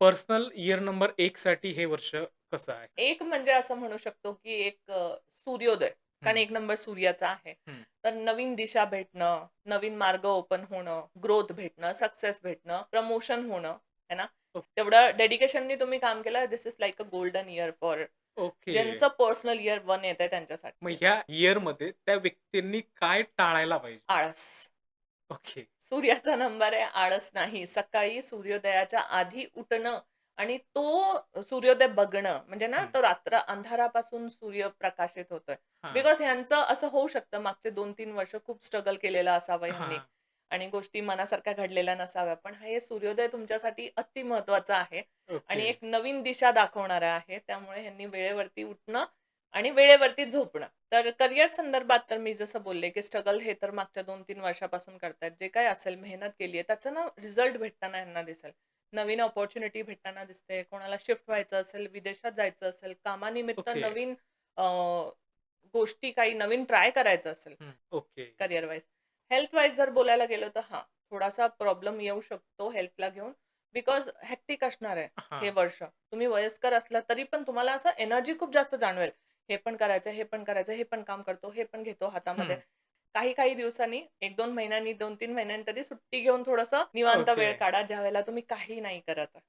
Personal year number 1 साठी हे वर्ष कसं आहे? एक म्हणजे असं म्हणू शकतो, की एक सूर्योदय. कारण हं, एक नंबर सूर्याचा आहे. हं. तर नवीन दिशा भेटणं, नवीन मार्ग ओपन होणं, ग्रोथ भेटणं, सक्सेस भेटणं, प्रमोशन होणं, आहे ना? ओ तेवढं डेडिकेशननी तुम्ही काम केलं, this is like a golden year for okay. ज्यांचं पर्सनल इयर 1 येतंय त्यांच्यासाठी. मग ह्या इयरमध्ये त्या व्यक्तींनी काय टाळायला पाहिजे? आळस. ओके. सूर्याचा नंबर आहे आळस नाही. सकाळी सूर्योदयाच्या आधी उठणं आणि तो सूर्योदय बघणं म्हणजे ना, हं. तो रात्र अंधारापासून सूर्य प्रकाशित होतोय. हां. बिकॉज ह्यांचं असं होऊ शकतं मागचे 2-3 वर्ष खूप स्ट्रगल केलेलं असावं ह्यांनी हां. आणि गोष्टी मनासारख्या घडलेल्या नसाव्या. पण हे सूर्योदय तुमच्यासाठी अति महत्त्वाचा आहे ओके. आणि एक नवीन दिशा दाखवणारा आहे. त्यामुळे ह्यांनी वेळेवरती उठणं आणि वेळेवरती झोपणं. तर करियर संदर्भात तर मी जसं बोलले, की स्ट्रगल हे तर मागच्या 2-3 वर्षापासून करतायत. जे काही असेल, मेहनत केली आहे, त्याचं ना रिझल्ट भेटताना ह्यांना दिसेल. नवीन अपॉर्च्युनिटी भेटताना दिसते. कोणाला शिफ्ट व्हायचं असेल, विदेशात जायचं असेल, कामानिमित्त ओके. नवीन अ, गोष्टी काही नवीन ट्राय करायचं असेल, हं. Okay. Career wise. Health wise जर बोलायला गेलो तर हां, थोडासा प्रॉब्लेम येऊ शकतो हेल्थला घेऊन. बिकॉज हेक्टिक असणार आहे हे हां. वर्ष. तुम्ही वयस्कर असला तरी पण तुम्हाला असं एनर्जी खूप जास्त जाणवेल. हे पण करायचं, हे पण करायचं, हे पण काम करतो, हे पण घेतो हातामध्ये. हं. काही-काही दिवसांनी 1-2 महिन्यांनी, 2-3 महिन्यांनी तरी सुट्टी घेऊन थोडंसं निवांत ओके. वेळ काढा, ज्यावेळेला तुम्ही काही नाही करत आहे.